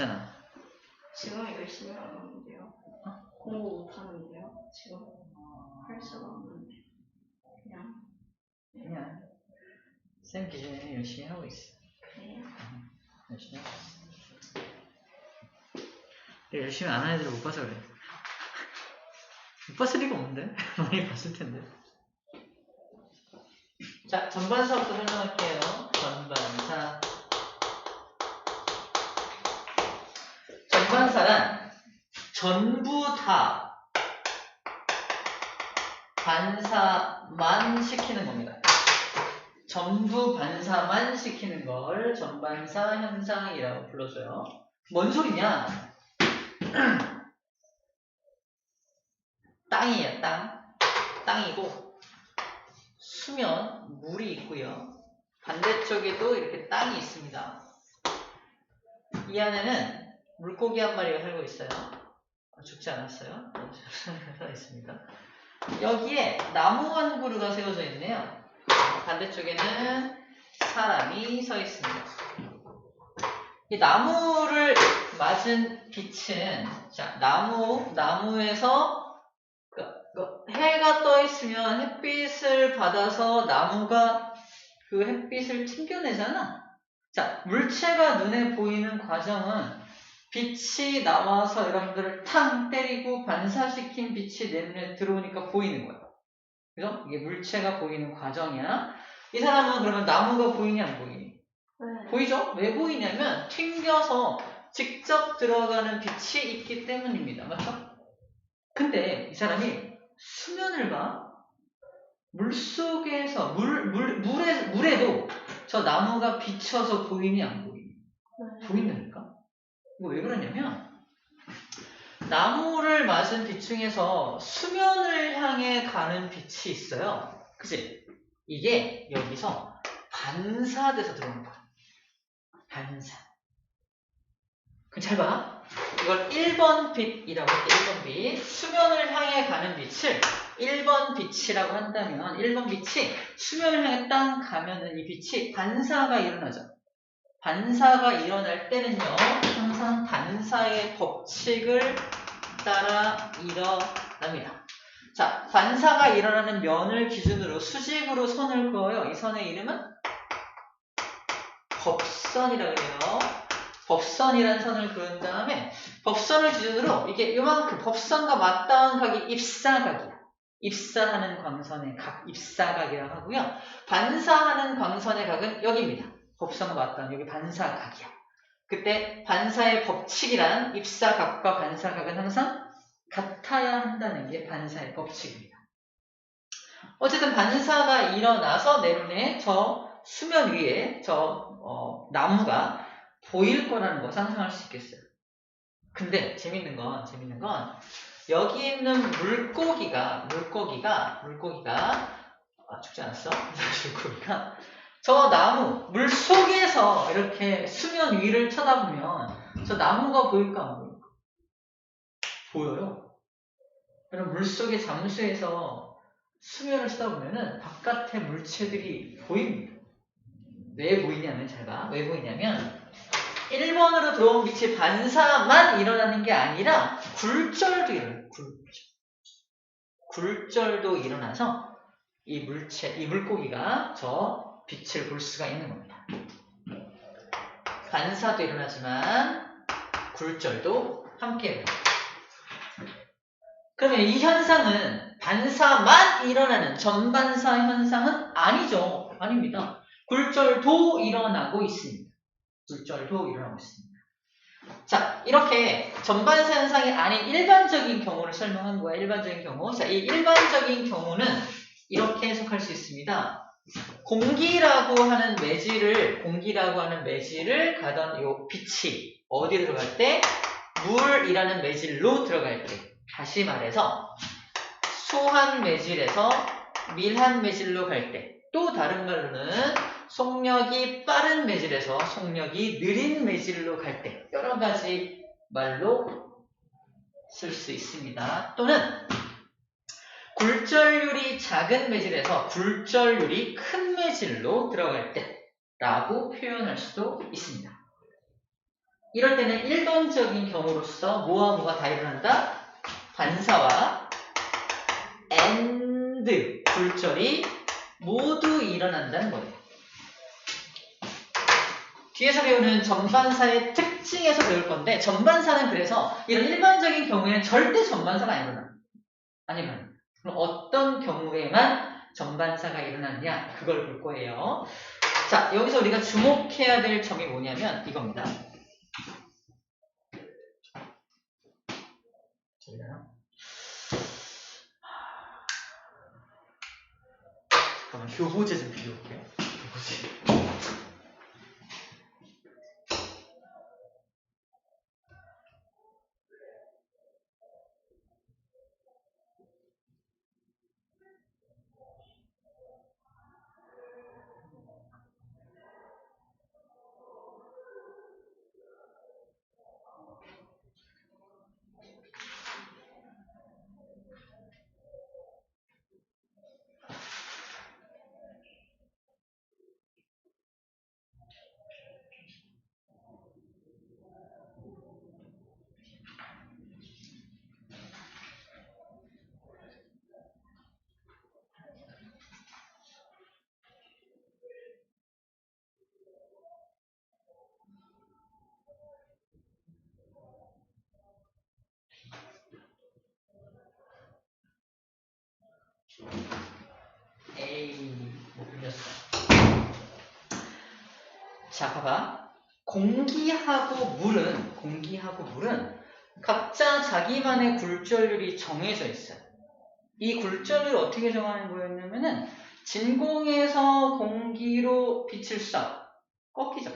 있잖아. 지금 열심히 안 하는데요. 공부 못 하는데요. 지금 할 수가 없는데 그냥 쌤 기준에 열심히 하고 있어. 그래요. 열심히 하고 있어. 열심히 안 하는 애들을 못 봐서 그래. 못 봤을 리가 없는데? 많이 봤을 텐데. 자, 전반사부터 설명할게요. 전반사. 전반사란 전부 다 반사만 시키는 겁니다. 전부 반사만 시키는 걸 전반사 현상이라고 불러줘요. 뭔 소리냐? 땅이에요, 땅. 땅이고 수면, 물이 있고요. 반대쪽에도 이렇게 땅이 있습니다. 이 안에는 물고기 한 마리가 살고 있어요. 죽지 않았어요. 살아있습니다. 여기에 나무 한 그루가 세워져 있네요. 반대쪽에는 사람이 서 있습니다. 이 나무를 맞은 빛은, 자, 나무에서 해가 떠 있으면 햇빛을 받아서 나무가 그 햇빛을 튕겨내잖아. 자, 물체가 눈에 보이는 과정은 빛이 나와서 여러분들을 탕 때리고 반사시킨 빛이 내 눈에 들어오니까 보이는 거야. 그죠? 이게 물체가 보이는 과정이야. 이 사람은 그러면 나무가 보이냐 안 보이니? 네. 보이죠? 왜 보이냐면 튕겨서 직접 들어가는 빛이 있기 때문입니다. 맞죠? 근데 이 사람이 수면을 봐. 물속에서 물에도 저 나무가 비쳐서 보이니 안 보이니? 네. 보인다니까? 이거 왜 그러냐면 나무를 맞은 빛 중에서 수면을 향해 가는 빛이 있어요. 그치? 이게 여기서 반사돼서 들어오는 거야. 반사. 그럼 잘 봐. 이걸 1번 빛이라고 할게. 1번 빛. 수면을 향해 가는 빛을 1번 빛이라고 한다면 1번 빛이 수면을 향해 딱 가면은 이 빛이 반사가 일어나죠. 반사가 일어날 때는요, 항상 반사의 법칙을 따라 일어납니다. 자, 반사가 일어나는 면을 기준으로 수직으로 선을 그어요. 이 선의 이름은 법선이라고 해요. 법선이라는 선을 그은 다음에 법선을 기준으로 이게 요만큼 법선과 맞닿은 각이 입사각이야. 입사하는 광선의 각, 입사각이라고 하고요. 반사하는 광선의 각은 여기입니다. 법선과 맞닿은 여기 반사각이야. 그때 반사의 법칙이란 입사각과 반사각은 항상 같아야 한다는 게 반사의 법칙입니다. 어쨌든 반사가 일어나서 내 눈에 저 수면 위에 나무가 보일 거라는 거 상상할 수 있겠어요. 근데 재밌는 건 여기 있는 물고기가 죽지 않았어? 물고기가 저 나무 물속에서 이렇게 수면 위를 쳐다보면 저 나무가 보일까 안 보일까? 보여요. 그럼 물속의 잠수에서 수면을 쳐다보면은 바깥의 물체들이 보입니다. 왜 보이냐면 잘 봐. 왜 보이냐면 1번으로 들어온 빛이 반사만 일어나는 게 아니라 굴절도 일어나요. 굴절도 일어나서 이 물고기가 저 빛을 볼 수가 있는 겁니다. 반사도 일어나지만 굴절도 함께 일어나요. 그러면 이 현상은 반사만 일어나는 전반사 현상은 아니죠. 아닙니다. 굴절도 일어나고 있습니다. 자, 이렇게 전반사 현상이 아닌 일반적인 경우를 설명한 거야. 일반적인 경우. 자, 이 일반적인 경우는 이렇게 해석할 수 있습니다. 공기라고 하는 매질을 가던 요 빛이 어디로 들어갈 때? 물이라는 매질로 들어갈 때. 다시 말해서 소한 매질에서 밀한 매질로 갈 때. 또 다른 말로는 속력이 빠른 매질에서 속력이 느린 매질로 갈 때 여러 가지 말로 쓸 수 있습니다. 또는 굴절률이 작은 매질에서 굴절률이 큰 매질로 들어갈 때 라고 표현할 수도 있습니다. 이럴 때는 일반적인 경우로서 뭐와 뭐가 다 일어난다? 반사와 and 굴절이 모두 일어난다는 거예요. 뒤에서 배우는 전반사의 특징에서 배울 건데 전반사는 그래서 이런 일반적인 경우에는 절대 전반사가 안 일어나. 아니면 그럼 어떤 경우에만 전반사가 일어났냐 그걸 볼 거예요. 자, 여기서 우리가 주목해야 될 점이 뭐냐면 이겁니다. 잠깐만 교보제 좀 비워볼게요. 교보제. 에이, 못 빌렸어. 자, 봐봐. 공기하고 물은 각자 자기만의 굴절률이 정해져 있어요. 이 굴절률을 어떻게 정하는 거였냐면은 진공에서 공기로 빛을 쏴. 꺾이죠.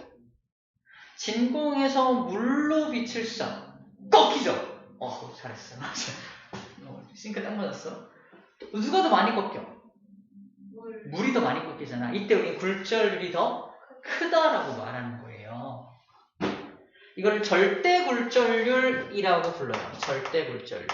진공에서 물로 빛을 쏴. 꺾이죠. 잘했어. 싱크 딱 맞았어. 누가 더 많이 꺾여? 물이 더 많이 꺾이잖아. 이때 우리 굴절률이 더 크다라고 말하는 거예요. 이걸 절대 굴절률이라고 불러요. 절대 굴절률.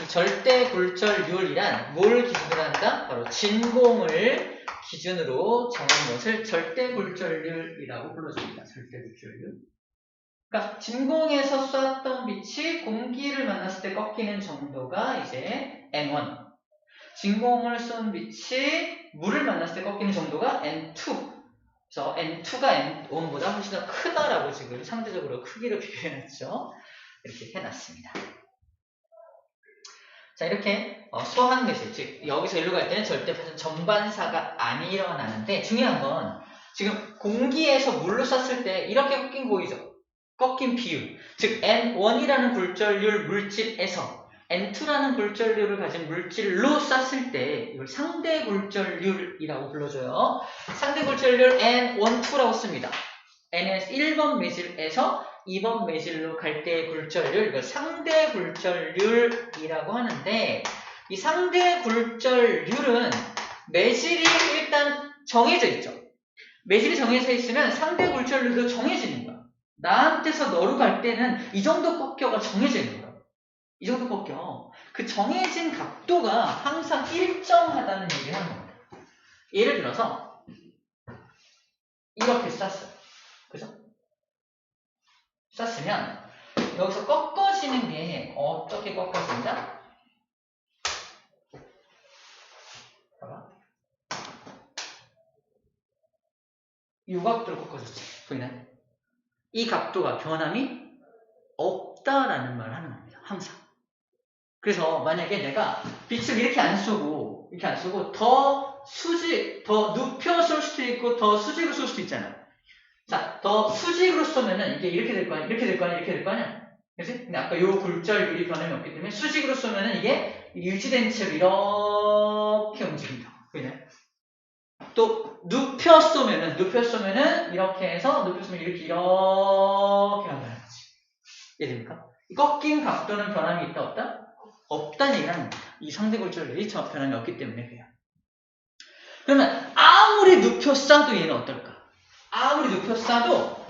이 절대 굴절률이란 뭘 기준으로 한다? 바로 진공을 기준으로 정한 것을 절대 굴절률이라고 불러줍니다. 절대 굴절률. 그러니까 진공에서 쐈던 빛이 공기를 만났을 때 꺾이는 정도가 이제 N1. 진공을 쏜 빛이 물을 만났을 때 꺾이는 정도가 N2. 그래서 N2가 N1보다 훨씬 더 크다라고 지금 상대적으로 크기를 비교해놨죠. 이렇게 해놨습니다. 자, 이렇게 소한 매질, 즉 여기서 일로 갈 때는 절대 전반사가 안 일어나는데 중요한 건 지금 공기에서 물로 쐈을 때 이렇게 꺾인 보이죠? 꺾인 비율, 즉 N1이라는 굴절률 물질에서 N2라는 굴절률을 가진 물질로 쐈을 때 이걸 상대 굴절률이라고 불러줘요. 상대 굴절률 N1, 2라고 씁니다. N에서 1번 매질에서 2번 매질로 갈 때의 굴절률, 이걸 상대 굴절률이라고 하는데 이 상대 굴절률은 매질이 일단 정해져 있죠. 매질이 정해져 있으면 상대 굴절률도 정해지는 거야. 나한테서 너로 갈 때는 이 정도 꺾여가 정해져 있는 거야. 이 정도 꺾여. 그 정해진 각도가 항상 일정하다는 얘기를 하는 겁니다. 예를 들어서 이렇게 쐈어요. 그죠? 쐈으면 여기서 꺾어지는 게 어떻게 꺾어진다? 봐봐. 이 각도로 꺾어졌지. 보이나요? 이 각도가 변함이 없다라는 말을 하는 겁니다. 항상. 그래서 만약에 내가 빛을 이렇게 안 쏘고 더 눕혀 쏠 수도 있고 더 수직으로 쏠 수도 있잖아. 자, 더 수직으로 쏘면은 이게 이렇게 될 거 아니야? 이렇게 될 거 아니야? 이렇게 될 거 아니야? 그치? 근데 아까 요 굴절률이 변함이 없기 때문에 수직으로 쏘면은 이게 유지된 채로 이렇게 움직인다. 보이나요? 또 눕혀 쏘면은 이렇게 해서 눕혀 쏘면 이렇게 간다는 거지. 이해됩니까? 꺾인 각도는 변함이 있다 없다? 없다는 얘기를 하는 겁니다. 이 상대 굴절률이 변함이 없기 때문에 그래요. 그러면 아무리 눕혀 쏴도 얘는 어떨까? 아무리 눕혀 쏴도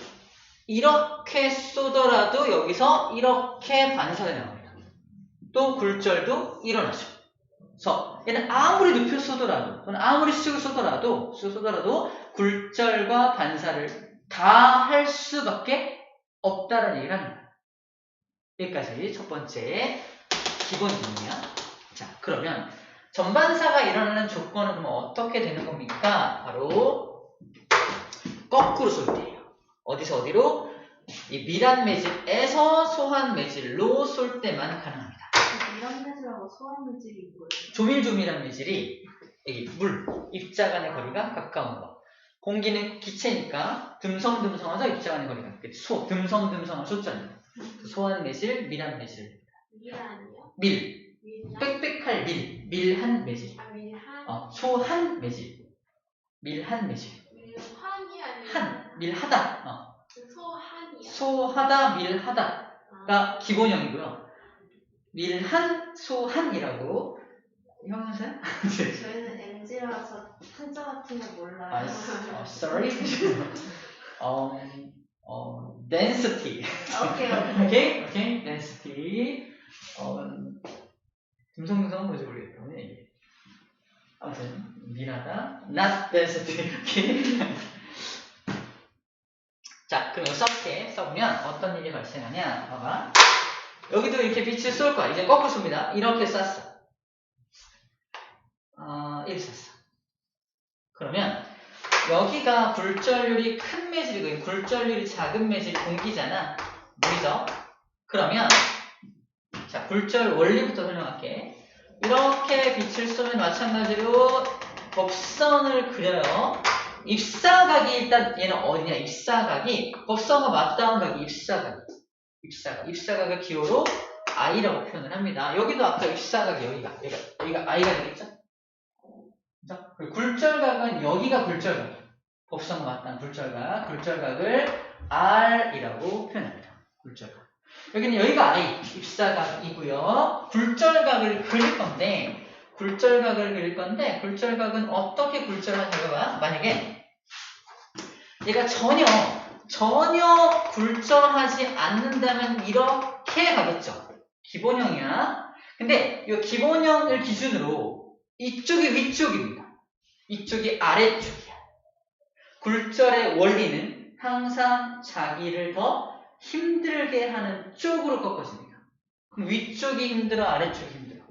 이렇게 쏘더라도 여기서 이렇게 반사가 나옵니다. 또 굴절도 일어나죠. 그래서 얘는 아무리 눕혀 쏘더라도 또는 아무리 수직을 쏘더라도 굴절과 반사를 다 할 수밖에 없다라는 얘기를 합니다. 여기까지 첫 번째 기본 정리야. 자, 그러면 전반사가 일어나는 조건은 그러면 어떻게 되는 겁니까? 바로 거꾸로 쏠 때예요. 어디서 어디로? 이 밀한 매질에서 소한 매질로 쏠 때만 가능합니다. 밀한 매질하고 소한 매질이 뭐예요? 조밀조밀한 매질이 여기 물, 입자 간의 거리가 가까운 거. 공기는 기체니까 듬성듬성하죠. 입자 간의 거리가. 듬성듬성한 소자는 소한 매질, 밀한 매질. 밀한이요? 밀. 밀한? 빽빽할 밀. 밀한 매질. 아 밀한? 소한 매질. 밀한 매질. 밀한이 아니라 한. 밀하다. 소한이요? 소하다, 밀하다가 기본형이고요. 밀한, 소한이라고 형용사야? 저희는 MG라서 한자 같은 거 몰라요. Sorry. Density. 오케이. Density. 듬성듬성은 뭔지 모르겠다. 이게. 아무튼 밀하다. Not density. 오케이. 자, 그럼 이렇게 써보면 어떤 일이 발생하냐? 봐봐. 여기도 이렇게 빛을 쏠 거야. 이제 거꾸로 쏩니다. 이렇게 쐈어. 이렇게 쐈어. 그러면 여기가 굴절률이 큰 매질이고 굴절률이 작은 매질이 공기잖아. 물이죠? 그러면 자, 굴절 원리부터 설명할게. 이렇게 빛을 쏘면 마찬가지로 법선을 그려요. 입사각이 일단 얘는 어디냐? 입사각이 법선과 맞닿은 각이 입사각을 기호로 I라고 표현을 합니다. 여기도 아까 입사각이 여기가 I가 되겠죠? 그리고 굴절각은 여기가 굴절각. 법선과 맞닿은 굴절각을 R이라고 표현합니다. 굴절각. 여기는 여기가 I, 입사각이고요. 굴절각을 그릴 건데 굴절각은 어떻게 굴절하냐고 봐. 만약에 얘가 전혀 굴절하지 않는다면 이렇게 가겠죠. 기본형이야. 근데 이 기본형을 기준으로 이쪽이 위쪽입니다. 이쪽이 아래쪽이야. 굴절의 원리는 항상 자기를 더 힘들게 하는 쪽으로 꺾어집니다. 그럼 위쪽이 힘들어, 아래쪽이 힘들어?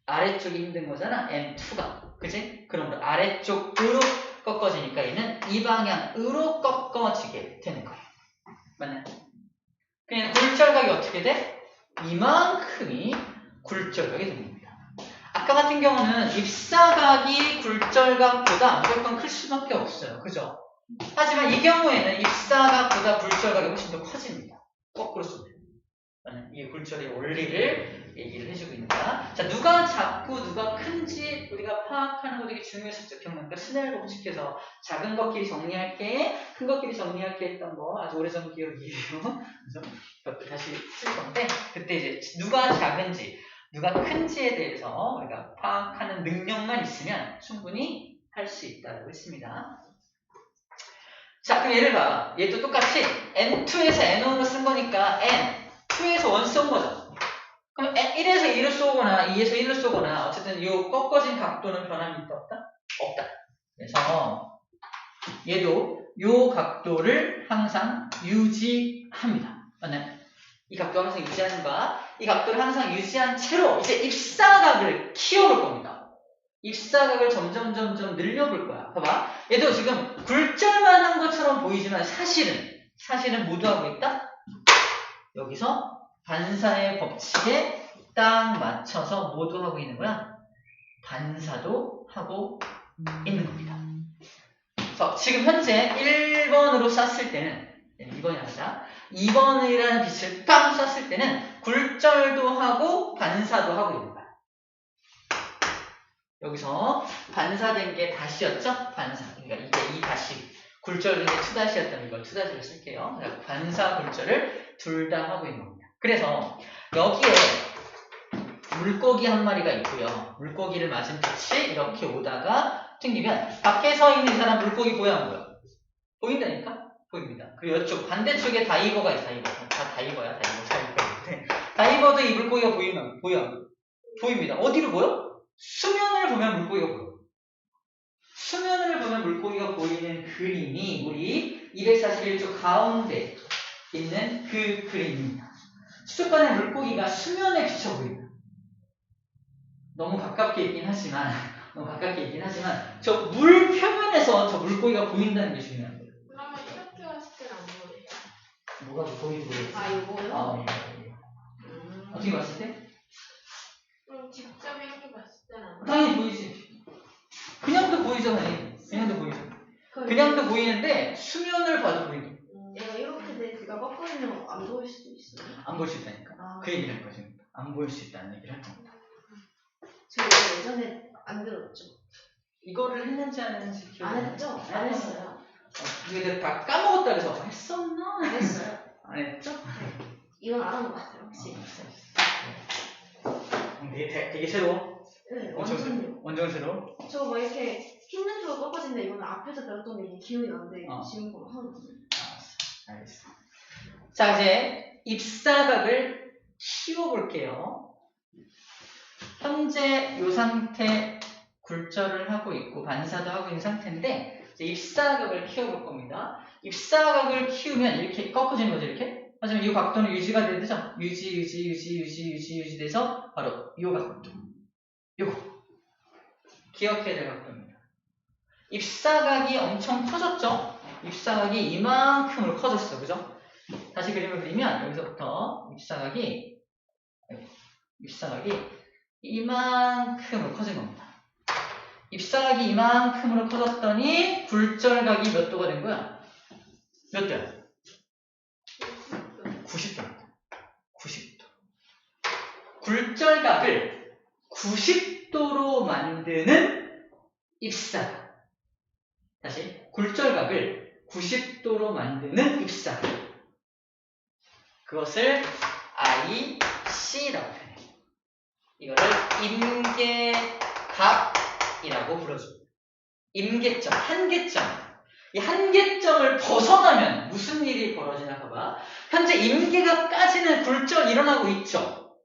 아래쪽이 힘든 거잖아, M2가. 그치? 그러므로 아래쪽으로 꺾어지니까 얘는 이 방향으로 꺾어지게 되는 거예요. 맞나요? 그냥 굴절각이 어떻게 돼? 이만큼이 굴절각이 되는 겁니다. 아까 같은 경우는 입사각이 굴절각보다 무조건 클 수밖에 없어요. 그죠? 하지만 이 경우에는 입사각보다 굴절각이 훨씬 더 커집니다. 거꾸로 쏘면. 이 굴절의 원리를 얘기를 해주고 있는 거야. 자, 누가 작고 누가 큰지 우리가 파악하는 거 되게 중요했었죠. 기억나니까 스넬 법칙에서 작은 것끼리 정리할게, 큰 것끼리 정리할게 했던 거 아주 오래전 기억이에요. 그래서 그것도 다시 쓸 건데 그때 이제 누가 작은지 누가 큰지에 대해서 우리가 파악하는 능력만 있으면 충분히 할 수 있다고 했습니다. 자, 그럼 얘를 봐. 얘도 똑같이 N2에서 N1으로 쓴 거니까 N2에서 1 쏜 거죠. 그럼 1에서 2를 쏘거나 2에서 1을 쏘거나 어쨌든 이 꺾어진 각도는 변함이 있다 없다? 없다. 그래서 얘도 이 각도를 항상 유지합니다. 맞나요? 이 각도를 항상 유지하는 거야. 이 각도를 항상 유지한 채로 이제 입사각을 키워볼 겁니다. 입사각을 점점 늘려볼 거야. 봐봐. 얘도 지금 굴절만 한 것처럼 보이지만 사실은 모두 하고 있다? 여기서 반사의 법칙에 딱 맞춰서 모두 하고 있는 거야. 반사도 하고 있는 겁니다. 그래서 지금 현재 1번으로 쐈을 때는 2번이 아니라 2번이라는 빛을 빵 쐈을 때는 굴절도 하고 반사도 하고 있는 거야. 여기서 반사된 게 다시였죠? 반사. 그러니까 이게 이 다시. 굴절된 게 투다시였다면 이걸 투다시를 쓸게요. 그러니까 반사, 굴절을 둘 다 하고 있는 겁니다. 그래서 여기에 물고기 한 마리가 있고요. 물고기를 맞은 빛이 이렇게 오다가 튕기면 밖에 서 있는 사람 물고기 보여 안 보여? 보인다니까? 보입니다. 그리고 이쪽 반대쪽에 다이버가 있어요. 다 다이버야. 다이버도 이 물고기가 보이면 보여? 보입니다. 어디로 보여? 수면을 보면 물고기가 보여. 수면을 보면 물고기가 보이는 그림이 우리 241쪽 가운데 있는 그 그림입니다. 수족관의 물고기가 수면에 비쳐 보인다. 너무 가깝게 있긴 하지만 저 물 표면에서 저 물고기가 보인다는 게 중요한 거예요. 그러면 이렇게 왔을 때는 안 보여요. 뭐가 보이지 모르겠어요. 아, 이거요? 어떻게 봤을 때? 그럼 직접 이렇게 봤을 때는 안 보여요. 당연히 보이지. 그냥도 보이죠, 당연히. 그냥도 보이죠. 그냥도 보이는데 수면을 봐도 보이죠. 얘가 이렇게 돼, 귀가 꺾어지면 안 보일 수도 있어요. 안 보일 수 있다니까. 아. 그 얘기를 할 거죠. 안 보일 수 있다는 얘기를 할 겁니다. 저 이거 예전에 안 들었죠? 이거를 했는지 안 했는지 기억이 안 했죠? 안 했어요. 이게 내가 다 까먹었다 그래서 했었나? 안 했어요. 안 했죠? 이건 안 한 것 같아요, 혹시. 되게 새로워. 네, 완전 완전요. 새로워. 저 뭐 이렇게 힘든 쪽으로 꺾어진다, 이거는 앞에서 배웠던 게 이제 기억이 나는데, 어. 지금 거는 하나도 없어요. 알겠어. 자, 이제 입사각을 키워볼게요. 현재 이 상태 굴절을 하고 있고 반사도 하고 있는 상태인데 이제 입사각을 키워볼 겁니다. 입사각을 키우면 이렇게 꺾어지는 거죠, 이렇게. 하지만 이 각도는 유지가 되죠. 유지 돼서 바로 이 각도. 요거 기억해야 될 각도입니다. 입사각이 엄청 커졌죠? 입사각이 이만큼으로 커졌어, 그죠? 다시 그림을 그리면 여기서부터 입사각이 이만큼으로 커진 겁니다. 입사각이 이만큼으로 커졌더니 굴절각이 몇 도가 된 거야? 몇 도야? 90도입니다. 90도. 굴절각을 90도로 만드는 입사각. 다시 굴절각을 90도로 만드는 입사각. 그것을 IC라고 해요. 이거를 임계각이라고 불러줍니다. 임계점, 한계점. 이 한계점을 벗어나면 무슨 일이 벌어지나 봐봐. 현재 임계각까지는 굴절 일어나고 있죠.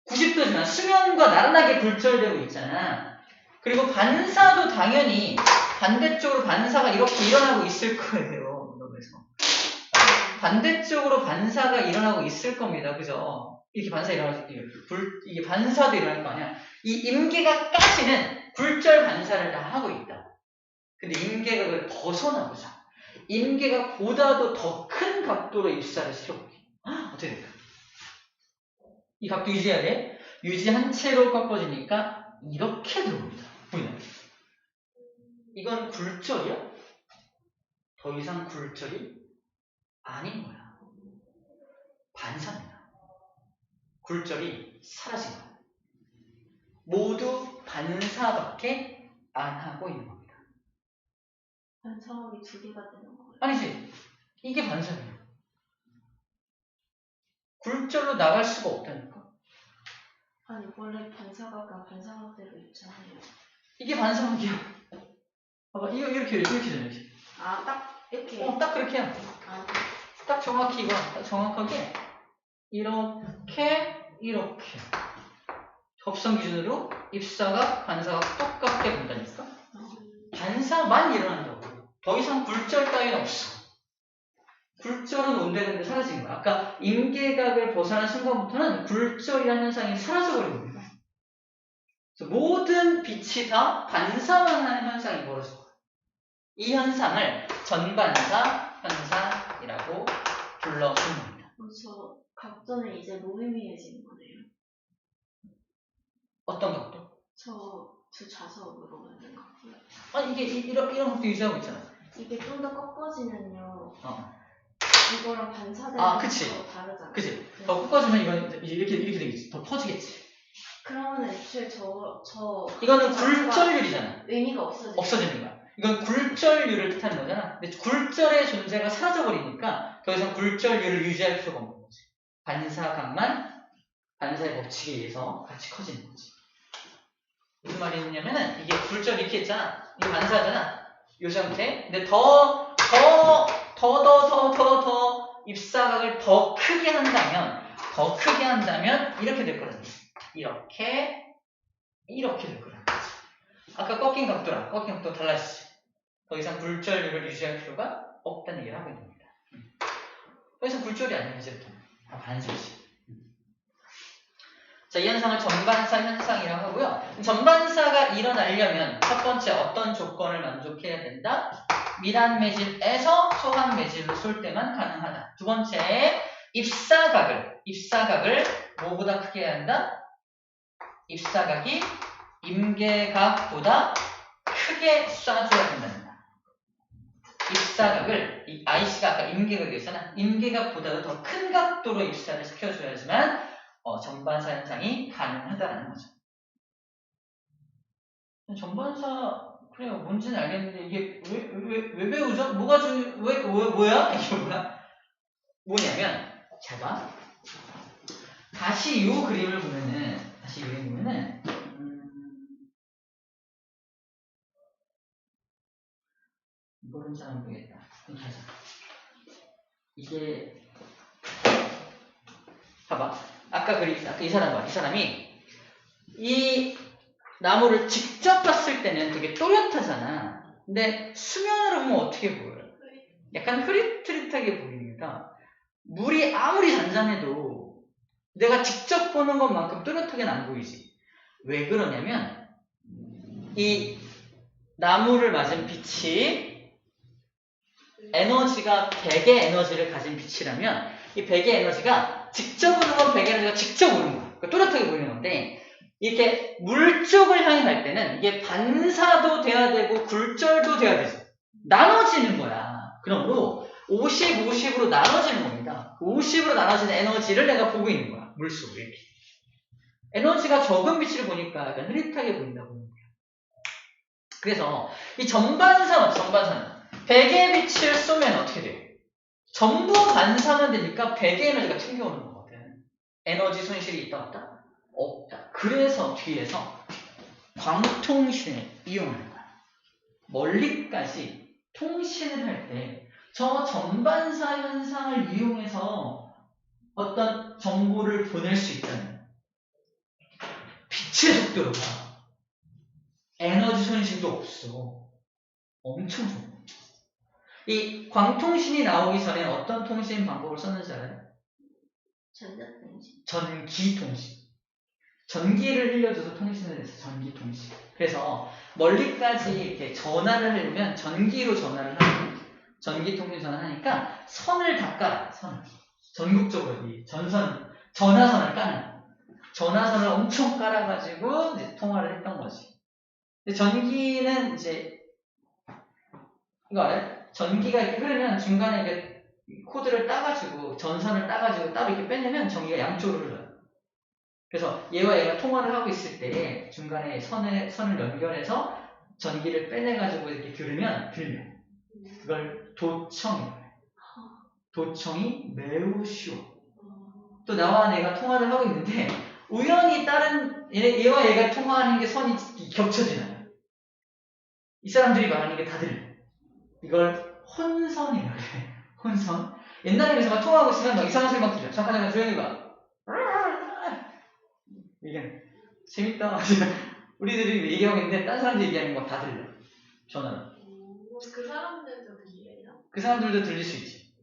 90도지만 수면과 나란하게 굴절되고 있잖아. 그리고 반사도 당연히 반대쪽으로 반사가 이렇게 일어나고 있을 거예요. 그래서 반대쪽으로 반사가 일어나고 있을 겁니다. 그죠? 이렇게 반사 일어나서 이게 반사도 일어날 거 아니야. 이 임계각까지는 굴절 반사를 다 하고 있다. 근데 임계각을 벗어나보자. 임계각보다도 더 큰 각도로 입사를 시켜볼게. 어떻게 될까? 이 각도 유지해야 돼. 유지한 채로 꺾어지니까 이렇게 들어옵니다. 보이나요? 이건 굴절이야? 더 이상 굴절이 아닌 거야. 반사입니다. 굴절이 사라진 거야. 모두 반사밖에 안 하고 있는 겁니다. 반사각이 두 개가 되는 거예요? 아니지. 이게 반사예요. 굴절로 나갈 수가 없다니까. 아니, 원래 반사각과 반사각대로 있잖아요. 이게 반사각이야. 봐봐, 이렇게 되네. 아, 딱 이렇게. 딱 그렇게 해요. 아, 딱 정확히 이거, 딱 정확하게 이렇게 접선 기준으로 입사각, 반사각 똑같게 본다니까. 반사만 일어난다고. 더 이상 굴절 따위는 없어. 굴절은 온데간데 사라진 거야. 아까 임계각을 벗어난 순간부터는 굴절이라는 현상이 사라져버린 겁니다. 그래서 모든 빛이 다 반사만 하는 현상이 벌어진 거야. 이 현상을 전반사 현상이라고 불러줍니다. 저 각도는 이제 모미미해지는 거네요. 어떤 각도? 두 좌석으로 만든 각도요. 아니 이게 이런 각도 유지하고 있잖아. 이게 좀 더 꺾어지면요. 어. 이거랑 반사되는 아, 그치. 거 다르잖아요. 그치. 더 꺾어지면 이건 이렇게 되겠지. 더 퍼지겠지. 그러면 애초에 이거는 굴절률이잖아. 의미가 없어지는 거야. 이건 굴절률을 뜻하는 거잖아. 근데 굴절의 존재가 사라져버리니까 더 이상 굴절률을 유지할 수가 없는 거지. 반사각만 반사의 법칙에 의해서 같이 커지는 거지. 무슨 말이 있냐면은 이게 굴절 이렇게 했잖아. 이게 반사잖아. 이 상태. 근데 더 입사각을 더 크게 한다면 이렇게 될 거라는 거지. 이렇게 될 거라는 거지. 아까 꺾인 각도랑 꺾인 각도 달라지지. 더 이상 굴절률을 유지할 필요가 없다는 얘기를 하고 있는 겁니다. 그래서 굴절이 아니에요, 이제부터. 반수식. 자, 이 현상을 전반사 현상이라고 하고요. 전반사가 일어나려면 첫 번째 어떤 조건을 만족해야 된다? 미란 매질에서 소각 매질로 쏠 때만 가능하다. 두 번째, 입사각을 뭐보다 크게 해야 한다? 입사각이 임계각보다 크게 쏴줘야 된다. 입사각을, 이 IC가 아까 임계각이었잖아. 임계각보다도 더 큰 각도로 입사를 시켜줘야지만 전반사 현상이 가능하다는 거죠. 전반사, 그래요. 뭔지는 알겠는데, 이게 왜 배우죠? 뭐가 뭐야? 이게 뭐냐면, 제가 다시 이 그림을 보면은, 이거는 잘 안 보겠다. 이게, 봐봐. 아까 이 사람이 이 나무를 직접 봤을 때는 되게 또렷하잖아. 근데 수면으로 보면 어떻게 보여요? 약간 흐릿흐릿하게 보입니다. 물이 아무리 잔잔해도 내가 직접 보는 것만큼 또렷하게는 안 보이지. 왜 그러냐면 이 나무를 맞은 빛이 에너지가 100의 에너지를 가진 빛이라면 이 100의 에너지가 직접 오는 건 100의 에너지가 직접 오는 거야. 그러니까 또렷하게 보이는 건데 이렇게 물 쪽을 향해 갈 때는 이게 반사도 돼야 되고 굴절도 돼야 되죠. 나눠지는 거야. 그러므로 50, 50으로 나눠지는 겁니다. 50으로 나눠지는 에너지를 내가 보고 있는 거야. 물 속에 이렇게. 에너지가 적은 빛을 보니까 약간 흐릿하게 보인다고 하는 거야. 그래서 이 전반사는 100의 빛을 쏘면 어떻게 돼요? 전부 반사만 되니까 100의 에너지가 튕겨오는 거거든. 에너지 손실이 있다 없다? 없다. 그래서 뒤에서 광통신을 이용하는 거야. 멀리까지 통신을 할 때 저 전반사 현상을 이용해서 어떤 정보를 보낼 수 있다는 빛의 속도로 가. 에너지 손실도 없어. 엄청 좋아. 이 광통신이 나오기 전에 어떤 통신 방법을 썼는지 알아요? 전자통신. 전기통신. 전기를 흘려줘서 통신을 해서 전기통신. 그래서 멀리까지 이렇게 전화를 하려면 전기로 전화를 하고 전기통신 전화하니까 선을 다 깔아. 전국적으로 이 전화선을 까는. 전화선을 엄청 깔아가지고 이제 통화를 했던 거지. 근데 전기는 이제 이거 알아요? 전기가 이렇게 흐르면 중간에 이렇게 코드를 따가지고 전선을 따가지고 따로 이렇게 빼내면 전기가 양쪽으로 흘러요. 그래서 얘가 통화를 하고 있을 때 중간에 선을 연결해서 전기를 빼내가지고 이렇게 들으면 들려. 그걸 도청이라고 해요. 도청이 매우 쉬워. 또 나와 내가 통화를 하고 있는데 우연히 다른 얘와 얘가 통화하는 게 선이 겹쳐지나요? 이 사람들이 말하는 게 다 들려. 이걸 혼선이라고 해. 혼선. 옛날에 그래서 막 통화하고 있으면 막 이상한 소리 막 들려. 잠깐 조용히 봐. 이게 재밌다. 우리들이 얘기하고 있는데 다른 사람들이 얘기하는 거 다 들려. 전화로. 그 사람들도 들려요? 그 사람들도 들릴 수 있지.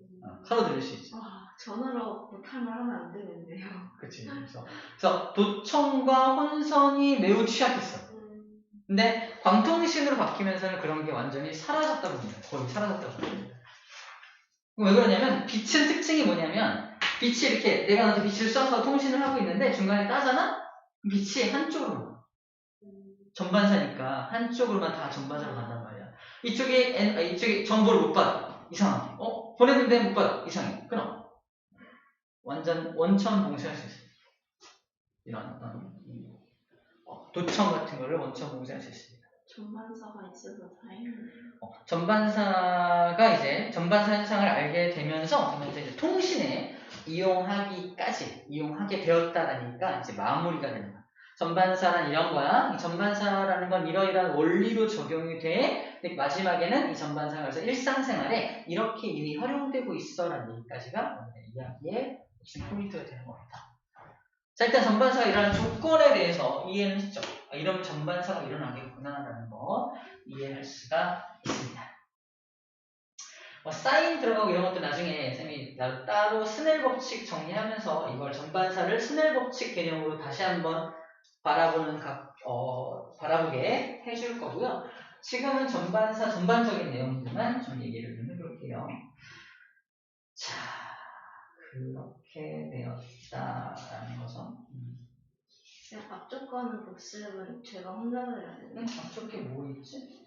서로 들릴 수 있지. 전화로 못하면 하면 안 되는데요. 그치. 그래서 도청과 혼선이 매우 취약했어. 근데 광통신으로 바뀌면서는 그런 게 완전히 사라졌다고 봅니다. 거의 사라졌다고 봅니다. 왜 그러냐면 빛의 특징이 뭐냐면 빛이 이렇게 내가 나한테 빛을 쏴서 통신을 하고 있는데 중간에 따잖아? 빛이 한쪽으로 전반사니까 한쪽으로만 다 전반사로 간단 말이야. 이쪽이 정보를 못 받아. 이상하게. 보냈는데 못 받아. 이상해. 그럼 완전 원천 봉쇄할 수 있어. 이런 도청 같은 거를 원천 봉쇄할 수 있습니다. 전반사가 있어서 다행이네요. 전반사 현상을 알게 되면서 이제 통신에 이용하게 되었다라니까 이제 마무리가 되는 거야. 전반사란 이런 거야. 이 전반사라는 건 이러이러한 원리로 적용이 돼. 근데 마지막에는 이 전반사가 그래서 일상생활에 이렇게 이미 활용되고 있어라는 얘기까지가 오늘의 이야기의 핵심 포인트가 되는 겁니다. 자, 일단 전반사가 일어나는 조건에 대해서 이해는 했죠. 이런 전반사가 일어나겠구나라는 거 이해할 수가 있습니다. 사인 들어가고 이런 것도 나중에 쌤이 따로 스넬 법칙 정리하면서 이걸 전반사를 스넬 법칙 개념으로 다시 한번 바라보게 해줄 거고요. 지금은 전반사 전반적인 내용들만 좀 얘기를 좀 해볼게요. 자, 그렇게 되었다라는 거죠. 앞쪽 거는 복습은 제가 혼자 해야 되는. 앞쪽 게 뭐 있지?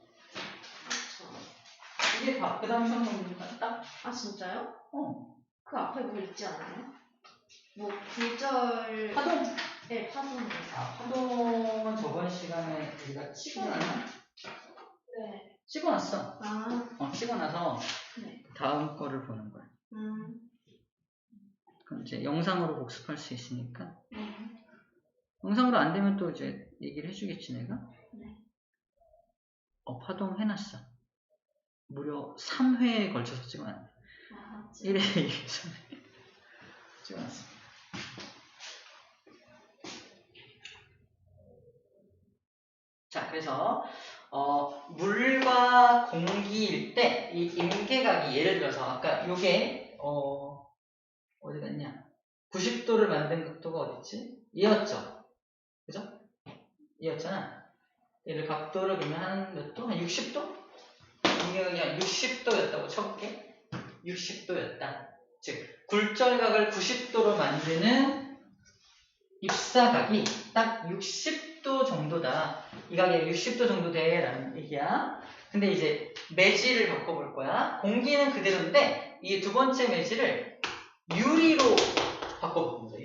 이게 그 다음 시험 보는 거 같다? 아 진짜요? 그 앞에 뭐 있지 않아요? 뭐 굴절. 파동? 네, 파동. 파동은 저번 시간에 우리가 찍어놨나? 네. 찍어놨어. 찍어놔서 네. 다음 거를 보는 거야. 그럼 이제 영상으로 복습할 수 있으니까. 영상으로 안 되면 또 이제 얘기를 해주겠지, 내가? 네. 파동 해놨어. 무려 3회에 걸쳐서 찍어놨네. 1회, 2회, 3회. 찍어놨어. 자, 그래서, 물과 공기일 때, 이 임계각이 예를 들어서, 아까 요게, 어디 갔냐? 90도를 만든 각도가 어딨지? 이었죠? 그죠? 이었잖아. 얘를 각도를 그러면 한 몇 도? 한 60도? 임계각이 한 60도였다고 쳐볼게. 60도였다. 즉, 굴절각을 90도로 만드는 입사각이 딱 60도 정도다. 이 각이 60도 정도 돼. 라는 얘기야. 근데 이제 매질을 바꿔볼 거야. 공기는 그대로인데, 이 두 번째 매질을 유리로 바꿔볼 겁니다.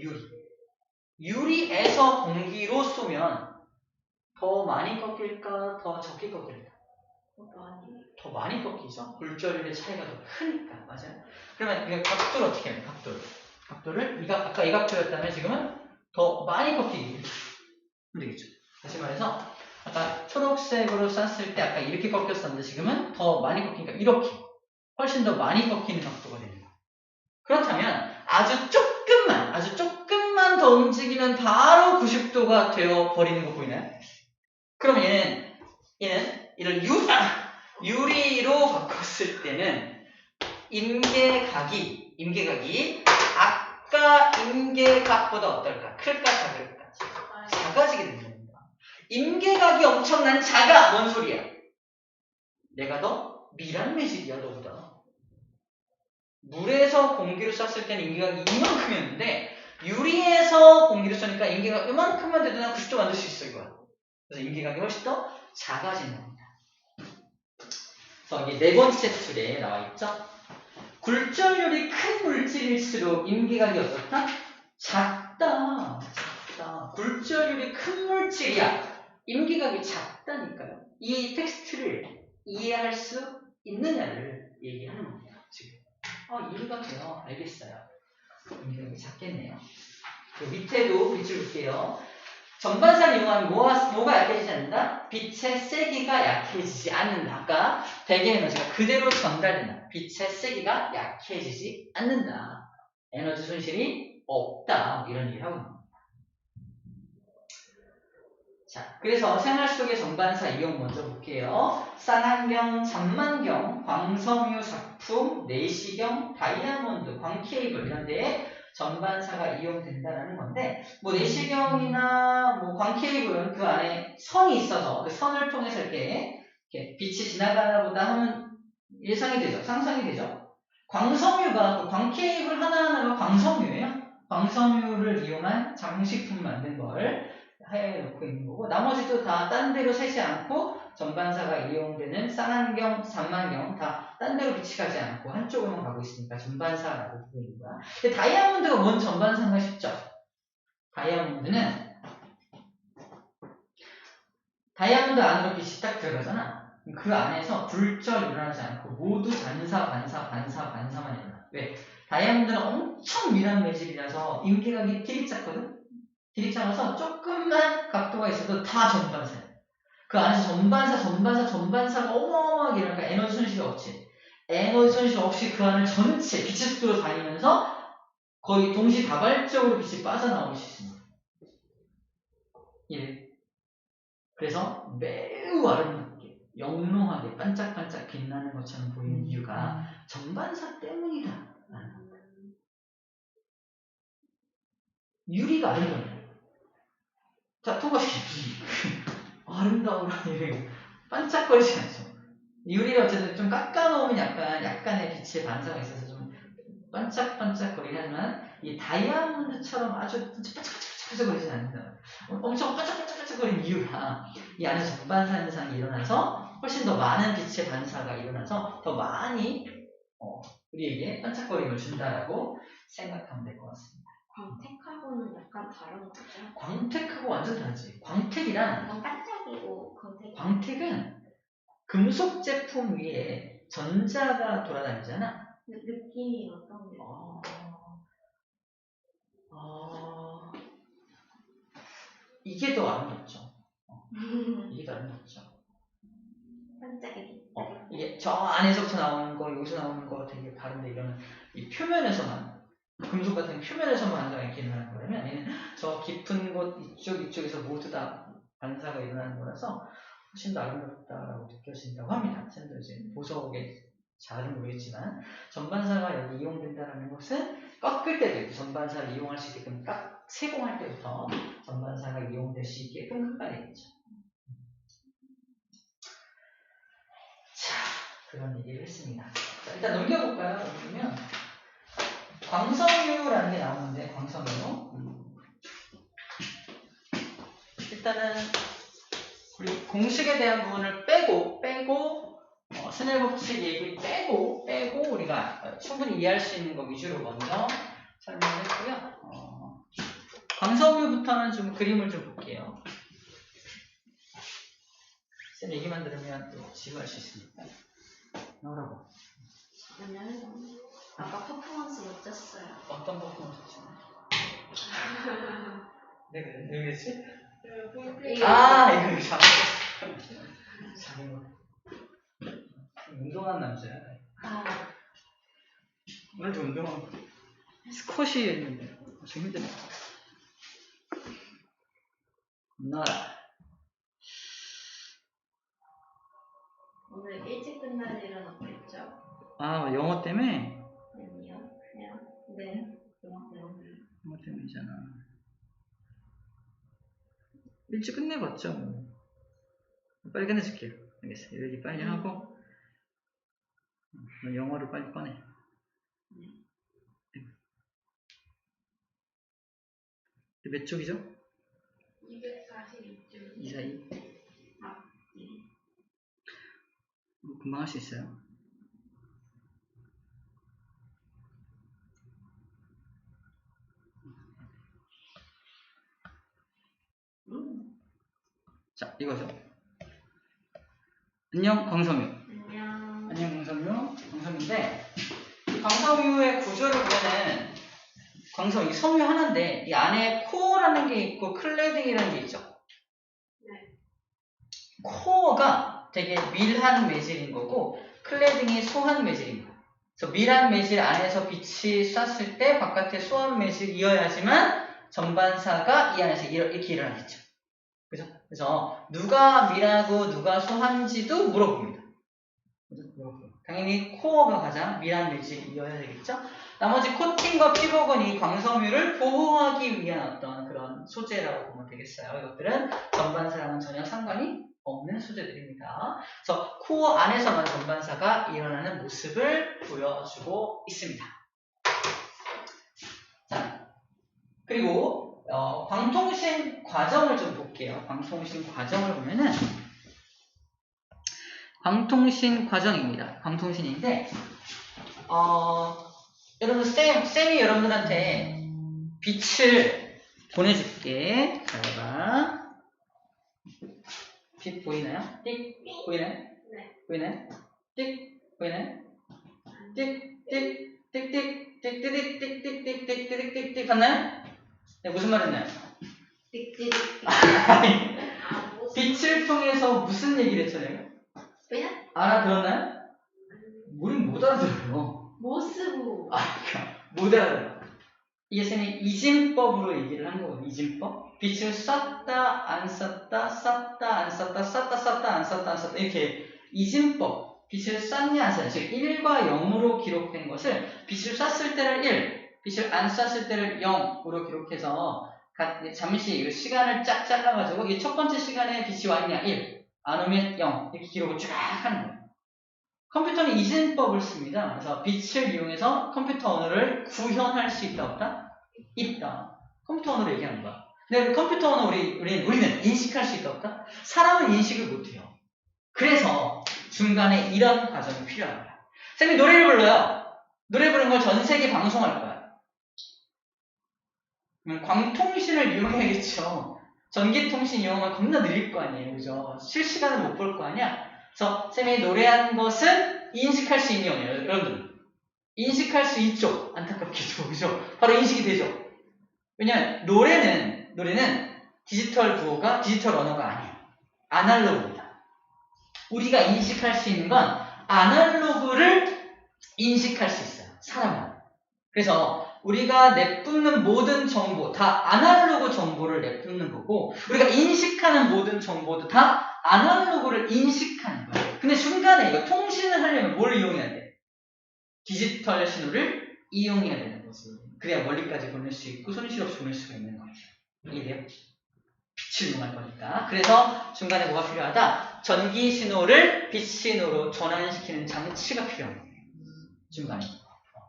유리에서 공기로 쏘면 더 많이 꺾일까? 더 적게 꺾일까? 더 많이 꺾이죠. 굴절율의 차이가 더 크니까. 맞아요. 그러면 이거 각도를 어떻게 해요? 각도를 아까 이 각도였다면 지금은 더 많이 꺾이게 되겠죠. 다시 말해서 아까 초록색으로 쐈을 때 아까 이렇게 꺾였었는데 지금은 더 많이 꺾이니까 이렇게 훨씬 더 많이 꺾이는 각도가 됩니다. 그렇다면 아주 조금만 더 움직이면 바로 90도가 되어 버리는 거 보이나요? 그럼 얘는 이를 유리로 바꿨을 때는 임계각이 아까 임계각보다 어떨까? 클까 작을까? 작아지게 되는 겁니다. 임계각이 엄청난 작아. 뭔 소리야? 내가 더 미란 매질이야, 너보다. 물에서 공기를 쐈을 때는 임계각이 이만큼이었는데 유리에서 공기를 쏘니까 임계각 이만큼만 돼도 난 90도 만들 수 있어, 이거야. 그래서 임계각이 훨씬 더 작아지는 겁니다. 그래서 이게 네 번째 틀에 나와 있죠. 굴절률이 큰 물질일수록 임계각이 어떻다? 작다. 굴절률이 큰 물질이야. 임계각이 작다니까요. 이 텍스트를 이해할 수 있느냐를 얘기하는 겁니다. 지금. 이해가 돼요. 알겠어요. 임계각이 작겠네요. 그 밑에도 빛을 볼게요. 전반사를 이용하면 뭐가 약해지지 않는다? 빛의 세기가 약해지지 않는다. 아까 대기 에너지가 그대로 전달된다. 빛의 세기가 약해지지 않는다. 에너지 손실이 없다. 이런 얘기를 하고 있는 겁니다. 자, 그래서 생활 속의 전반사 이용 먼저 볼게요. 쌍안경, 잠만경, 광섬유 작품, 내시경, 다이아몬드, 광케이블 이런 데에 전반사가 이용된다는 건데, 뭐 내시경이나 뭐 광케이블은 그 안에 선이 있어서 그 선을 통해서 이렇게 빛이 지나가나 보다 하면 예상이 되죠. 상상이 되죠. 광섬유가 그 광케이블 하나하나가 광섬유예요. 광섬유를 이용한 장식품 만든 걸 해놓고 있는 거고, 나머지도 다 딴 데로 새지 않고 전반사가 이용되는 쌍안경, 잠만경 다 딴 데로 빛이 가지 않고 한쪽으로만 가고 있으니까 전반사라고 보이는 거야. 근데 다이아몬드가 뭔 전반사인가 싶죠? 다이아몬드 안으로 빛이 딱 들어가잖아. 그 안에서 굴절 일어나지 않고 모두 반사만 일어나. 왜? 다이아몬드는 엄청 미란 매질이라서 임계각이 되게 작거든? 되게 작아서 조금만 각도가 있어도 다 전반사야. 그 안에서 전반사가 어마어마하게 일어나니까 에너지 손실이 없지. 에너지 손실 없이 그 안을 전체 빛의 속도로 다니면서 거의 동시다발적으로 빛이 빠져나올 수 있습니다. 예. 그래서 매우 아름답게 영롱하게 반짝반짝 빛나는 것처럼 보이는 이유가 전반사 때문이다. 유리가 아름다워요. 자, 토가시 아름다우라니 반짝거리지 않죠. 유리가 어쨌든 좀 깎아놓으면 약간의 빛의 반사가 있어서 좀 반짝반짝거리긴 하지만 이 다이아몬드처럼 아주 반짝반짝거리진 않는다. 엄청 반짝반짝거리는 이유가 이 안에 전반사 현상이 일어나서 훨씬 더 많은 빛의 반사가 일어나서 더 많이 우리에게 반짝거림을 준다라고 생각하면 될 것 같습니다. 광택하고는 약간 다른 거죠? 광택하고 완전 다르지. 광택이란 이건 반짝이고 광택은 금속 제품 위에 전자가 돌아다니잖아. 느낌이 어떤 게? 이게 더 아름답죠. 이게 더 아름답죠. 반짝이. 이게 저 안에서부터 나오는 거, 여기서 나오는 거 되게 다른데 이거는 이 표면에서만 금속 같은 표면에서만 반사가 이렇게 일어나는 거라면 얘는 저 깊은 곳 이쪽에서 모두 다 반사가 일어나는 거라서 훨씬 더 아름답다라고 느껴진다고 합니다. 쌤도 이제 보석에 잘은 모르겠지만 전반사가 여기 이용된다는 것은 꺾을 때도 있고 전반사를 이용할 수 있게끔 딱 세공할 때부터 전반사가 이용될 수 있게끔 깎아내겠죠. 자, 그런 얘기를 했습니다. 자, 일단 넘겨볼까요? 넘기면 광섬유라는 게 나오는데 광섬유 일단은 우리 공식에 대한 부분을 빼고 스넬 법칙 얘기 빼고 우리가 충분히 이해할 수 있는 거 위주로 먼저 설명을 했고요. 광섬유부터는 좀 그림을 좀 볼게요. 쌤 얘기만 들으면 또 지루할 수 있으니까. 나오라고. 왜냐면 아까 퍼포먼스 멋졌어요. 어떤 퍼포먼스지? 내가 왜 그랬지? 이거 잘한 거. 운동한 남자야. 오늘도 운동하고 스쿼시 했는데 좀 힘드네. 나라. 오늘 일찍 끝날 일은 없겠죠? 영어 때문에? 아니요, 그냥 네, 영어 때문에. 영어 때문이잖아. 일찍 끝내봤죠 뭐. 빨리 끝내줄게요. 알겠어요. 여기 빨리 하고 영어를 빨리 꺼내. 몇 쪽이죠? 242쪽. 242. 금방 할 수 있어요. 자, 이거죠. 안녕, 광섬유. 안녕. 안녕, 광섬유인데 이 광섬유의 구조를 보면은 광섬유, 섬유 하나인데 이 안에 코어라는 게 있고 클레딩이라는 게 있죠. 네. 코어가 되게 밀한 매질인 거고 클레딩이 소한 매질인 거예요. 그래서 밀한 매질 안에서 빛이 쐈을 때 바깥에 소한 매질이어야지만 전반사가 이 안에서 이렇게 일어나겠죠. 그죠? 그래서 누가 밀하고 누가 소한지도 물어봅니다. 그죠? 당연히 코어가 가장 밀한 매질이어야 되겠죠? 나머지 코팅과 피복은 이 광섬유를 보호하기 위한 어떤 그런 소재라고 보면 되겠어요. 이것들은 전반사랑은 전혀 상관이 없는 소재들입니다. 그래서 코어 안에서만 전반사가 일어나는 모습을 보여주고 있습니다. 자, 그리고 광통신 과정을 좀 볼게요. 광통신 과정을 보면은 광통신 과정입니다. 광통신인데 여러분 쌤이 여러분들한테 빛을 보내줄게. 잘 봐. 빛 보이나요? 띡 보이나요? 네. 보이나요? 띡 보이나요? 띡띡띡띡띡띡띡띡띡띡띡띡띡 봤나요? 네, 무슨 말 했나요? 띡띡. 빛을 통해서 무슨 얘기를 했잖아요? 그냥? 알아들었나요? 우린 못 알아들어요. 모습. 못 알아들어요. 이게 쌤이 이진법으로 얘기를 한 거거든요. 이진법. 빛을 쐈다, 안 쐈다, 쐈다, 안 쐈다, 쐈다, 쐈다, 안 쐈다, 안 쐈다. 이렇게 이진법. 빛을 쐈냐, 안 쐈냐. 즉, 1과 0으로 기록된 것을 빛을 쐈을 때를 1, 빛을 안 쐈을 때를 0으로 기록해서 잠시 시간을 쫙 잘라가지고 이 첫 번째 시간에 빛이 왔냐, 1. 안 오면 0. 이렇게 기록을 쫙 하는 거예요. 컴퓨터는 이진법을 씁니다. 그래서 빛을 이용해서 컴퓨터 언어를 구현할 수 있다, 없다? 있다. 컴퓨터 언어로 얘기하는 거야. 근데 컴퓨터 언어 우리는 인식할 수 있다, 없다? 사람은 인식을 못해요. 그래서 중간에 이런 과정이 필요합니다. 쌤이 노래를 불러요. 노래 부르는 걸 전 세계 방송할 거야. 광통신을 이용해야겠죠. 전기통신 이용하면 겁나 느릴 거 아니에요. 그죠? 실시간을 못 볼 거 아니야? 그래서 쌤이 노래한 것은 인식할 수 있는 영역이에요. 여러분들 인식할 수 있죠. 안타깝게도. 그죠? 바로 인식이 되죠. 왜냐면 노래는 디지털 구호가 디지털 언어가 아니에요. 아날로그입니다. 우리가 인식할 수 있는 건 아날로그를 인식할 수 있어요. 사람은. 그래서 우리가 내뿜는 모든 정보 다 아날로그 정보를 내뿜는 거고 우리가 인식하는 모든 정보도 다 아날로그를 인식하는 거예요. 근데 중간에 이거 통신을 하려면 뭘 이용해야 돼? 디지털 신호를 이용해야 되는 거지. 그래야 멀리까지 보낼 수 있고 손실 없이 보낼 수가 있는 거죠. 이해돼요? 빛을 이용할 거니까. 그래서 중간에 뭐가 필요하다? 전기 신호를 빛 신호로 전환시키는 장치가 필요합니다. 중간에.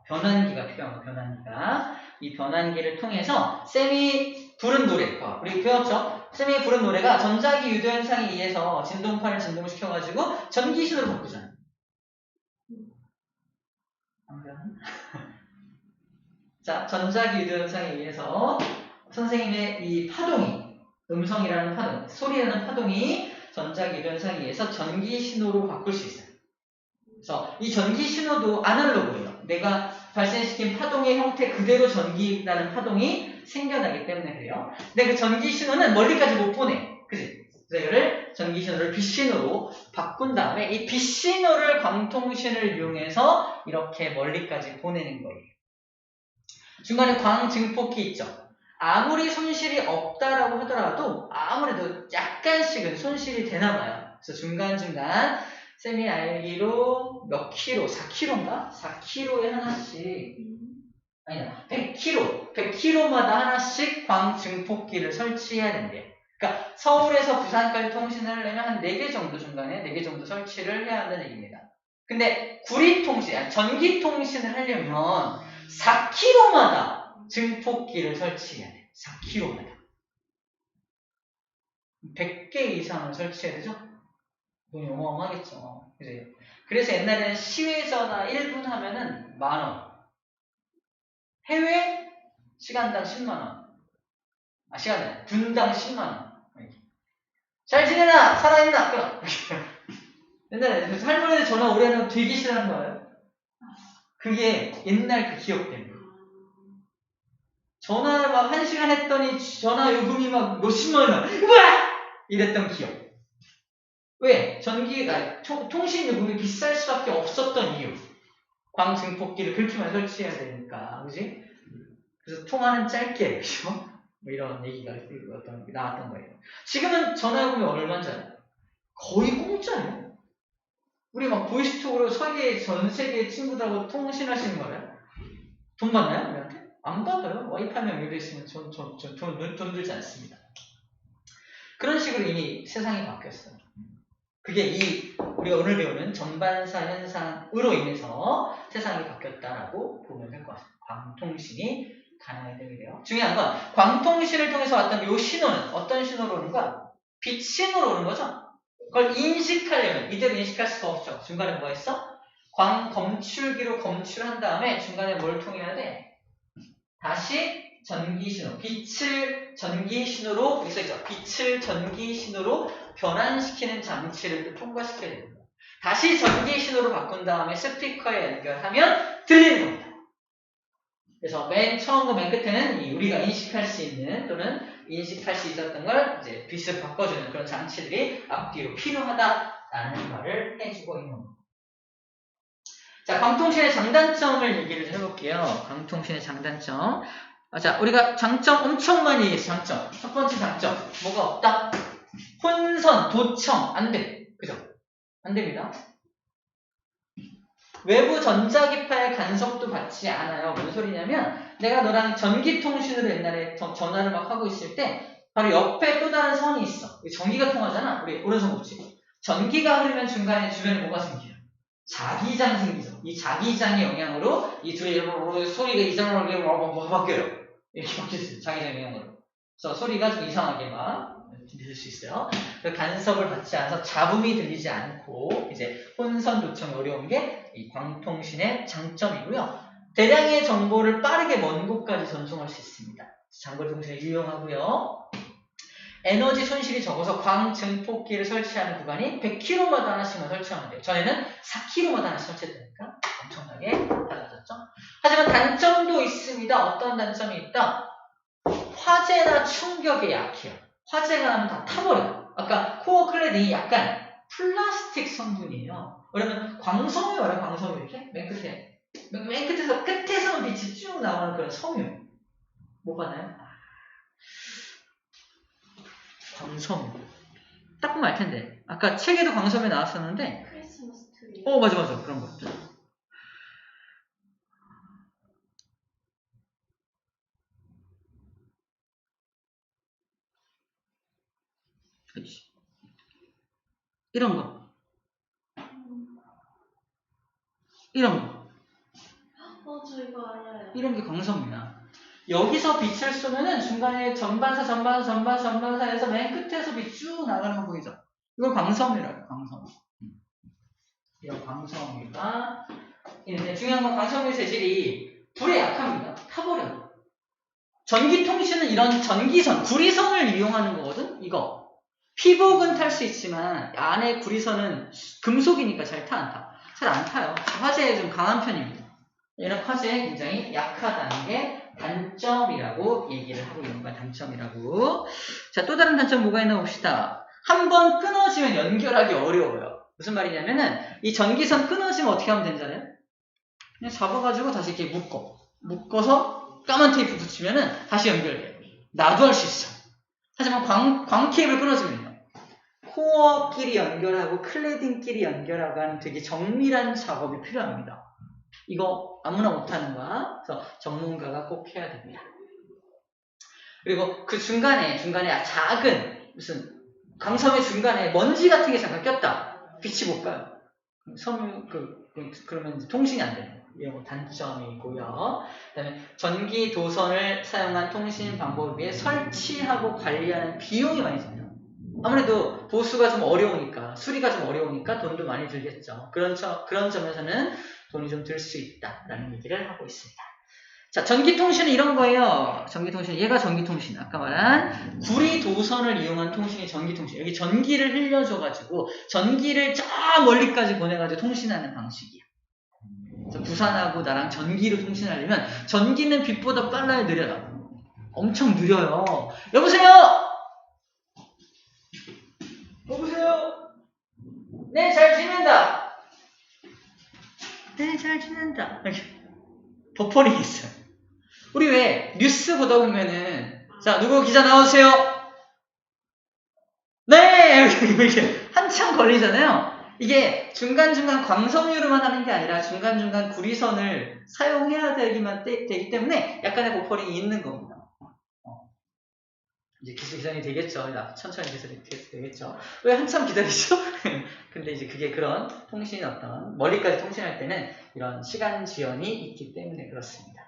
변환기가 필요한 거, 변환기가. 이 변환기를 통해서 쌤이 부른 노래, 우리 배웠죠? 쌤이 부른 노래가 전자기 유도현상에 의해서 진동파를 진동시켜가지고 전기신호로 바꾸잖아요. 안 배웠나? 자, 전자기 유도현상에 의해서 선생님의 이 파동이, 음성이라는 파동, 소리라는 파동이 전자기 유도현상에 의해서 전기신호로 바꿀 수 있어요. 그래서 이 전기신호도 아날로그예요. 내가 발생시킨 파동의 형태 그대로 전기라는 파동이 생겨나기 때문에 그래요. 근데 그 전기신호는 멀리까지 못 보내. 그치? 그래서 이거를 전기신호를 빛신호로 바꾼 다음에 이 빛신호를 광통신을 이용해서 이렇게 멀리까지 보내는 거예요. 중간에 광증폭기 있죠. 아무리 손실이 없다라고 하더라도 아무래도 약간씩은 손실이 되나 봐요. 그래서 중간중간 쌤이 알기로 몇 킬로? 4킬로인가? 4킬로에 하나씩 아니다 100킬로마다 하나씩 광증폭기를 설치해야 된대요. 그러니까 서울에서 부산까지 통신을 하려면 한 4개 정도 중간에 4개 정도 설치를 해야 한다는 얘기입니다. 근데 구리통신, 전기통신을 하려면 4킬로마다 증폭기를 설치해야 돼요. 4킬로마다 100개 이상을 설치해야 되죠? 돈이 어마어마하겠죠. 그죠? 그래서 옛날에는 시외전화 1분 하면은 만원. 해외 시간당 10만원. 분당 10만원. 잘 지내나? 살아있나? 그럼. 옛날에 할머니들 전화 오래 하면 되게 싫어하는 거예요. 그게 옛날 그 기억 때문에. 전화를 막 1시간 했더니 전화 요금이 막 몇십만 원. 으악! 이랬던 기억. 왜? 통신 요금이 비쌀 수밖에 없었던 이유. 광증폭기를 그렇게 많이 설치해야 되니까. 그지? 그래서 통화는 짧게, 그죠? 뭐 이런 얘기가 나왔던 거예요. 지금은 전화 요금이 얼마인지 알아요? 거의 공짜예요. 우리 막 보이스톡으로 전 세계 친구들하고 통신하시는 거예요? 돈 받나요? 우리한테? 안 받아요. 와이파이만 연결되어 있으면 돈 들지 않습니다. 그런 식으로 이미 세상이 바뀌었어요. 그게 우리가 오늘 배우는 전반사 현상으로 인해서 세상이 바뀌었다라고 보면 될 것 같습니다. 광통신이 가능하게 되게 돼요. 중요한 건 광통신을 통해서 왔던 이 신호는 어떤 신호로 오는 거야? 빛 신호로 오는 거죠. 그걸 인식하려면 이대로 인식할 수가 없죠. 중간에 뭐가 있어? 광 검출기로 검출한 다음에 중간에 뭘 통해야 돼? 다시 전기신호, 빛을 전기신호로, 여기서 있죠. 빛을 전기신호로 변환시키는 장치를 통과시켜야 됩니다. 다시 전기신호로 바꾼 다음에 스피커에 연결하면 들리는 겁니다. 그래서 맨 처음과 맨 끝에는 우리가 인식할 수 있는 또는 인식할 수 있었던 걸 이제 빛을 바꿔주는 그런 장치들이 앞뒤로 필요하다라는 말을 해주고 있는 겁니다. 자, 광통신의 장단점을 얘기를 해볼게요. 광통신의 장단점. 자, 우리가 장점 엄청 많이 얘기했어. 장점. 첫 번째 장점. 뭐가 없다? 혼선, 도청. 안 돼. 그죠? 안 됩니다. 외부 전자기파의 간섭도 받지 않아요. 무슨 소리냐면 내가 너랑 전기통신으로 옛날에 전화를 막 하고 있을 때 바로 옆에 또 다른 선이 있어. 전기가 통하잖아. 우리 오른손 봅시다. 전기가 흐르면 중간에 주변에 뭐가 생겨요? 자기장 생기죠. 이 자기장의 영향으로 이 둘이 소리가 이상하게 바뀌어요. 이렇게 바뀌었어요. 자기장 영향으로. 그래서 소리가 좀 이상하게 막 들릴 수 있어요. 그 간섭을 받지 않아서 잡음이 들리지 않고 이제 혼선 도청이 어려운 게 이 광통신의 장점이고요. 대량의 정보를 빠르게 먼 곳까지 전송할 수 있습니다. 장거리 통신에 유용하고요. 에너지 손실이 적어서 광증폭기를 설치하는 구간이 100km마다 하나씩만 설치하면 돼요. 전에는 4km마다 하나씩 설치했다니까 엄청나게 달라졌죠. 하지만 단점도 있습니다. 어떤 단점이 있다? 화재나 충격에 약해요. 화재가 나면 다 타버려요. 아까 코어 클레딩이 약간 플라스틱 성분이에요. 그러면 광섬유 알아요? 광섬유 이렇게? 맨 끝에. 맨 끝에서 끝에서만 빛이 쭉 나오는 그런 섬유. 뭐 봤나요? 광섬유. 딱 보면 알 텐데. 아까 책에도 광섬유 나왔었는데. 크리스마스 트리. 맞아. 그런 것들. 이런 거. 저 이거 알아요. 이런 게 광섬유야. 여기서 빛을 쏘면은 중간에 전반사에서 맨 끝에서 빛 쭉 나가는 거 보이죠? 이걸 광섬유라고, 광섬유. 이런 광섬유가 있는데 중요한 건 광섬유 재질이 불에 약합니다. 타버려요. 전기통신은 이런 전기선, 구리선을 이용하는 거거든? 이거. 피복은 탈 수 있지만 안에 구리선은 금속이니까 잘 타, 안 타? 잘 안 타요. 화재에 좀 강한 편입니다. 얘는 화재에 굉장히 약하다는 게 단점이라고 얘기를 하고 있는 거야. 단점이라고. 자, 또 다른 단점 뭐가 있나 봅시다. 한번 끊어지면 연결하기 어려워요. 무슨 말이냐면은 이 전기선 끊어지면 어떻게 하면 되잖아요? 그냥 잡아가지고 다시 이렇게 묶어서 까만 테이프 붙이면은 다시 연결돼요. 나도 할 수 있어. 하지만 광 케이블 끊어지면요. 코어끼리 연결하고 클레딩끼리 연결하고 하는 되게 정밀한 작업이 필요합니다. 이거 아무나 못하는 거야. 그래서 전문가가 꼭 해야 됩니다. 그리고 그 중간에 작은 무슨 광섬유 중간에 먼지 같은 게 잠깐 꼈다. 빛이 못 가요. 섬유 그러면 이제 통신이 안 돼요. 이게 뭐 단점이고요. 그다음에 전기 도선을 사용한 통신 방법에 비해 설치하고 관리하는 비용이 많이 들어요. 아무래도 보수가 좀 어려우니까, 수리가 좀 어려우니까 돈도 많이 들겠죠. 그런 점에서는 돈이 좀 들 수 있다라는 얘기를 하고 있습니다. 자, 전기통신은 이런 거예요. 전기통신, 얘가 전기통신. 아까 말한 구리 도선을 이용한 통신이 전기통신. 여기 전기를 흘려줘가지고 전기를 저 멀리까지 보내가지고 통신하는 방식이야. 그래서 부산하고 나랑 전기로 통신하려면 전기는 빛보다 빨라요, 느려요? 엄청 느려요. 여보세요? 네, 잘 지낸다. 네, 잘 지낸다. 이렇게 버퍼링이 있어요. 우리 왜 뉴스 보다 보면은 자, 누구 기자 나오세요? 네! 이렇게 한참 걸리잖아요. 이게 중간중간 광섬유로만 하는 게 아니라 중간중간 구리선을 사용해야 되기 때문에 약간의 버퍼링이 있는 겁니다. 이제 기술 개선이 되겠죠. 천천히 개선이 되겠죠. 왜 한참 기다리죠? 근데 이제 그게 그런 통신 어떤 멀리까지 통신할 때는 이런 시간 지연이 있기 때문에 그렇습니다.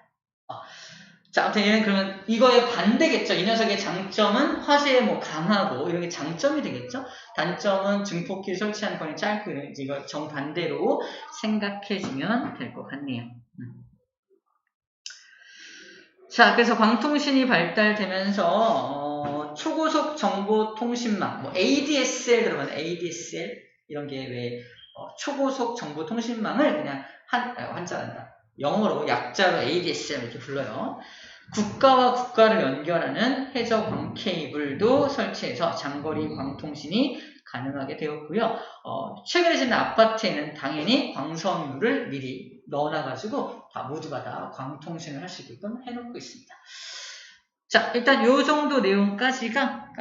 자, 아무튼 얘는 그러면 이거의 반대겠죠. 이 녀석의 장점은 화재에 뭐 강하고 이런 게 장점이 되겠죠. 단점은 증폭기를 설치하는 거리 짧고 이거 정반대로 생각해주면 될 것 같네요. 자, 그래서 광통신이 발달되면서 초고속 정보통신망, 뭐 ADSL 들어봤나요? ADSL 이런 게 왜 초고속 정보통신망을 그냥 한자란다. 영어로 약자로 ADSL 이렇게 불러요. 국가와 국가를 연결하는 해저 광 케이블도 설치해서 장거리 광통신이 가능하게 되었고요. 최근에 짓는 아파트에는 당연히 광섬유를 미리 넣어놔가지고 모두가 다 광통신을 할 수 있게끔 해놓고 있습니다. 자, 일단 요 정도 내용까지가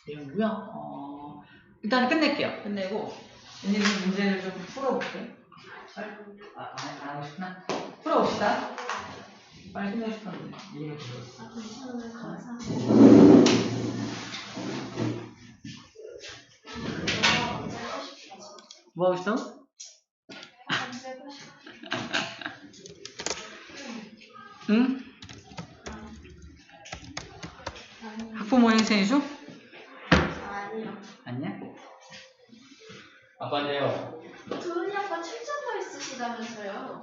내용이고요. 일단 끝낼게요. 끝내고 있는 문제를 좀 풀어볼게요. 안 하고 싶나? 풀어봅시다. 빨리 끝내고 싶었는데 이해가 되었어. 뭐 하고 있어? 응? 학부모 행세해줘? 아니요. 아니야? 아빠인데요. 도훈이 아빠 출장가 있으시다면서요?